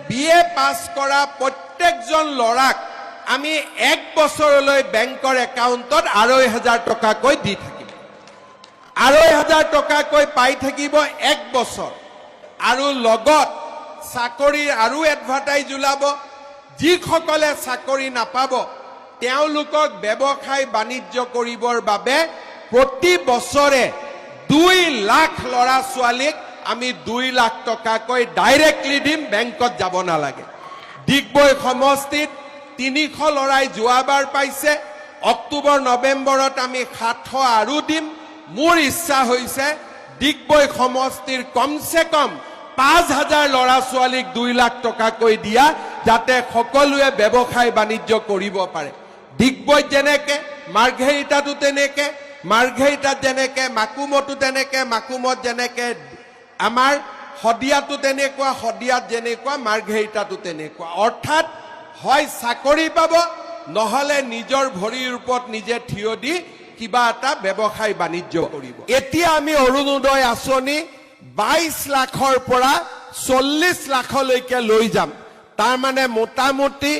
BA পাছ কৰা প্ৰত্যেকজন ল'ৰাক আমি 1 বছৰলৈ বেংকৰ একাউণ্টত 2,500 টকাকৈ দি থাকিম 2,500 টকাকৈ পাই থাকিব 1 বছৰ আৰু লগত চাকৰিৰ আৰু এডভাৰটাইজ ওলাব যিসকলে চাকৰি নাপাব তেওঁলোকক ব্যৱসায় বাণিজ্য কৰিবৰ বাবে প্ৰতি বছৰে 2 লাখ ল'ৰা ছোৱালীক আমি 2 লাখ টকাকৈ ডাইৰেক্টলি দিম বেংকত যাব নালাগে ডিগবৈ সমষ্টিত 300 ল'ৰাই যোৱাবাৰ পাইছে অক্টোবৰ নৱেম্বৰত আমি 700 আৰু দিম মোৰ ইচ্ছা হৈছে ডিগবৈ সমষ্টিৰ কমসে কম 5,000 ল'ৰা ছোৱালীক 2 লাখ টকাকৈ দিয়া যাতে সকলোৱে ব্যৱসায় বাণিজ্য কৰিব পাৰে ডিগবৈত যেনেকে মাৰ্ঘেৰিটাতো তেনেকে মাৰ্ঘেৰিটাত যেনেকে মাকুমতো তেনেকে মাকুমত যেনেকে আমাৰ হদিয়াতো তেনেকুৱা হদিয়াত যেনেকুৱা মাৰ্ঘেৰিটাতো তেনেকুৱা অৰ্থাৎ হয় চাকৰি পাব নহলে নিজৰ ভৰিৰ ওপৰত নিজে থিয় দি কিবা এটা ব্যৱসায় বাণিজ্য কৰিব এতিয়া আমি অৰুণোদয় আঁচনি 22 লাখৰ পৰা 40 লাখলৈকে লৈ যাম তাৰ মানে মোটামুটি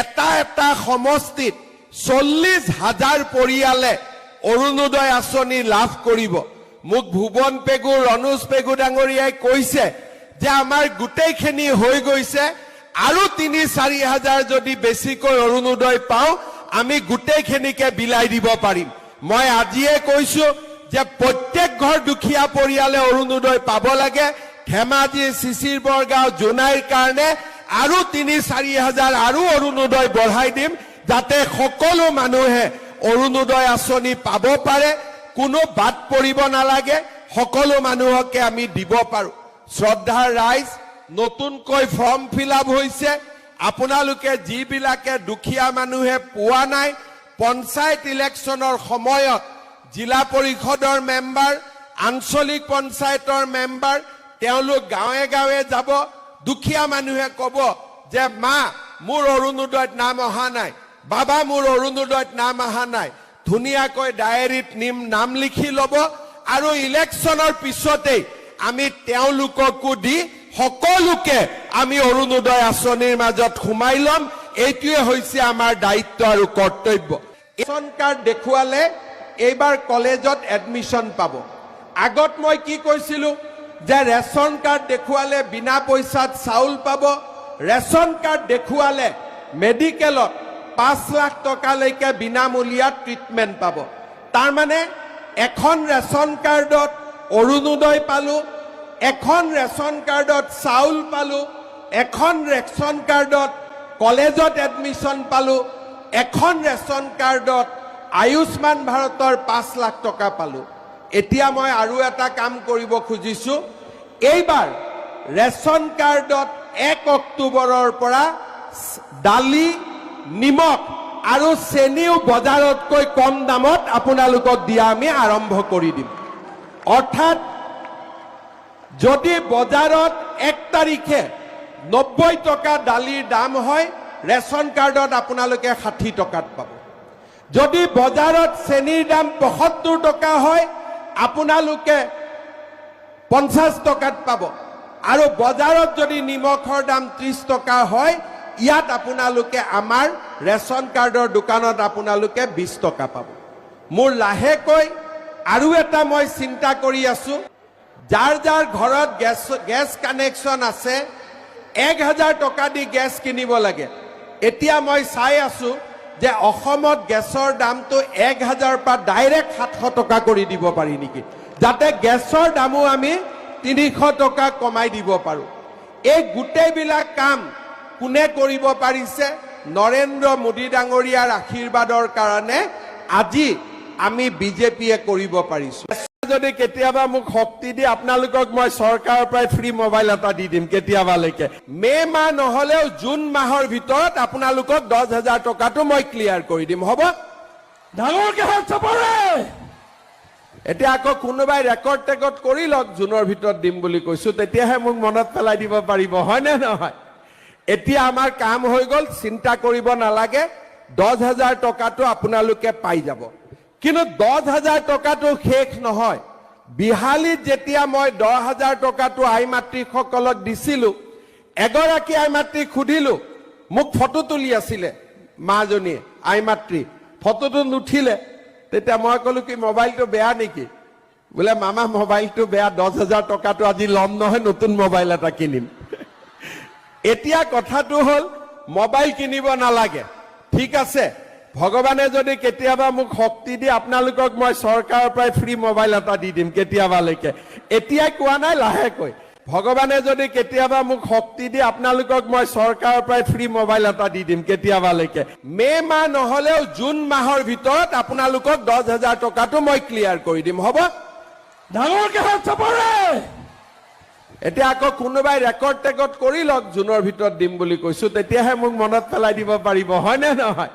এটা সমষ্টিত 40,000 পৰিয়ালে অৰুণোদয় আঁচনি লাভ কৰিব মোক ভুৱন পেগু ৰনোজ পেগু ডাঙৰীয়াই কৈছে যে আমাৰ গোটেইখিনি হৈ গৈছে আৰু 3-4 হাজাৰ যদি বেছিকৈ অৰুণোদয় পাওঁ আমি গোটেইখিনিকে বিলাই দিব পাৰিম মই আজিয়ে কৈছো যে প্ৰত্যেক ঘৰ দুখীয়া পৰিয়ালে অৰুণোদয় পাব লাগে ধেমাজি শিশিৰ বৰগাঁও জোনাইৰ কাৰণে আৰু 3-4 হাজাৰ আৰু অৰুণোদয় বঢ়াই দিম যাতে সকলো মানুহে অৰুণোদয় আঁচনি পাব পাৰে কোনো বাদ পৰিব নালাগে সকলো মানুহকে আমি দিব পাৰো শ্ৰদ্ধাৰ ৰাইজ নতুনকৈ ফৰ্ম ফিলআপ হৈছে আপোনালোকে যিবিলাকে দুখীয়া মানুহে পোৱা নাই পঞ্চায়ত ইলেকশ্যনৰ সময়ত জিলা পৰিষদৰ মেম্বাৰ আঞ্চলিক পঞ্চায়তৰ মেম্বাৰ তেওঁলোক গাঁৱে গাঁৱে যাব দুখীয়া মানুহে ক'ব যে মা মোৰ অৰুণোদয়ত নাম অহা নাই বাবা মোৰ অৰুণোদয়ত নাম অহা নাই ধুনীয়াকৈ ডায়েৰীত নাম লিখি ল'ব আৰু ইলেকশ্যনৰ পিছতেই আমি তেওঁলোককো দি সকলোকে আমি অৰুণোদয় আঁচনিৰ মাজত সোমাই ল'ম এইটোৱে হৈছে আমাৰ দায়িত্ব আৰু কৰ্তব্য ৰেচন কাৰ্ড দেখুৱালে এইবাৰ কলেজত এডমিশ্যন পাব আগত মই কি কৈছিলো যে ৰেচন কাৰ্ড দেখুৱালে বিনা পইচাত চাউল পাব ৰেচন কাৰ্ড দেখুৱালে মেডিকেলত 5 লাখ টকালৈকে বিনামূলীয়া ট্ৰিটমেন্ট পাব তাৰ মানে এখন ৰেচন কাৰ্ডত অৰুণোদয় পালো এখন ৰেচন কাৰ্ডত চাউল পালো এখন ৰেচন কাৰ্ডত কলেজত এডমিশ্যন পালো এখন ৰেচন কাৰ্ডত আয়ুষ্মান ভাৰতৰ 5 লাখ টকা পালো এতিয়া মই আৰু এটা কাম কৰিব খুজিছো এইবাৰ ৰেচন কাৰ্ডত 1 অক্টোবৰৰ পৰা দালি নিমখ আৰু চেনিও বজাৰতকৈ কম দামত আপোনালোকক দিয়া আমি আৰম্ভ কৰি দিম অৰ্থাৎ যদি বজাৰত 1 তাৰিখে 90 টকা দালিৰ দাম হয় ৰেচন কাৰ্ডত আপোনালোকে 60 টকাত পাব যদি বজাৰত চেনিৰ দাম 75 টকা হয় আপোনালোকে 50 টকাত পাব আৰু বজাৰত যদি নিমখৰ দাম 30 টকা হয় ইয়াত আপোনালোকে আমাৰ ৰেচন কাৰ্ডৰ দোকানত আপোনালোকে 20 টকা পাব মোৰ লাহেকৈ আৰু এটা মই চিন্তা কৰি আছো যাৰ যাৰ ঘৰত গেছ কানেকশ্যন আছে 1,000 টকা দি গেছ কিনিব লাগে এতিয়া মই চাই আছো যে অসমত গেছৰ দামটো 1,000 পৰা ডাইৰেক্ট 700 টকা কৰি দিব পাৰি নেকি যাতে গেছৰ দামো আমি 300 টকা কমাই দিব পাৰো এই গোটেইবিলাক কাম কোনে কৰিব পাৰিছে নৰেন্দ্ৰ মোদী ডাঙৰীয়াৰ আশীৰ্বাদৰ কাৰণে আজি আমি বিজেপিয়ে কৰিব পাৰিছো যদি কেতিয়াবা মোক শক্তি দি আপোনালোকক মই চৰকাৰৰ পৰা ফ্ৰী মোবাইল এটা দি দিম কেতিয়াবালৈকে মে মাহ নহলেও জুন মাহৰ ভিতৰত আপোনালোকক 10,000 টকাটো মই ক্লিয়াৰ কৰি দিম হ'ব ডাঙৰকে হাত চাপৰে এতিয়া আকৌ কোনোবাই ৰেকৰ্ড টেকৰ্ড কৰি লওক জুনৰ ভিতৰত দিম বুলি কৈছো তেতিয়াহে মোক মনত পেলাই দিব পাৰিব হয় নে নহয় এতিয়া আমাৰ কাম হৈ গল চিন্তা কৰিব নালাগে 10,000 টকাটো আপোনালোকে পাই যাব কিন্তু 10,000 টকাটো শেষ নহয় বিহালীত যেতিয়া মই 10,000 টকাটো আই মাতৃসকলক দিছিলো এগৰাকী আই মাতৃক সুধিলো, মোক ফটো তুলি আছিলে মাজনীয়ে, আই মাতৃ ফটোটো নুঠিলে। তেতিয়া মই কলো কি মোবাইলটো বেয়া নেকি? বোলে মামা মোবাইলটো বেয়া, 10,000 টকাটো আজি ল'ম নহয়, নতুন মোবাইল এটা কিনিম। এতিয়া কথাটো হ'ল মোবাইল কিনিব নালাগে, ঠিক আছে। ভগৱানে যদি কেতিয়াবা মোক শক্তি দিয়ে আপোনালোকক মই চৰকাৰৰ পৰাই ফ্ৰী মোবাইল এটা দি দিম কেতিয়াবালৈকে। এতিয়াই কোৱা নাই, লাহেকৈ। ভগৱানে যদি কেতিয়াবা মোক শক্তি দিয়ে আপোনালোকক মই চৰকাৰৰ পৰাই ফ্ৰী মোবাইল এটা দি দিম কেতিয়াবালৈকে। মে' মাহ নহলেও জুন মাহৰ ভিতৰত আপোনালোকক 10,000 টকাটো মই ক্লিয়াৰ কৰি দিম, হ'ব? ডাঙৰকে হাত চাপৰে। এতিয়া আকৌ কোনোবাই ৰেকৰ্ড টেকৰ্ড কৰি লওক, জুনৰ ভিতৰত দিম বুলি কৈছো, তেতিয়াহে মোক মনত পেলাই দিব পাৰিব, হয় নে নহয়?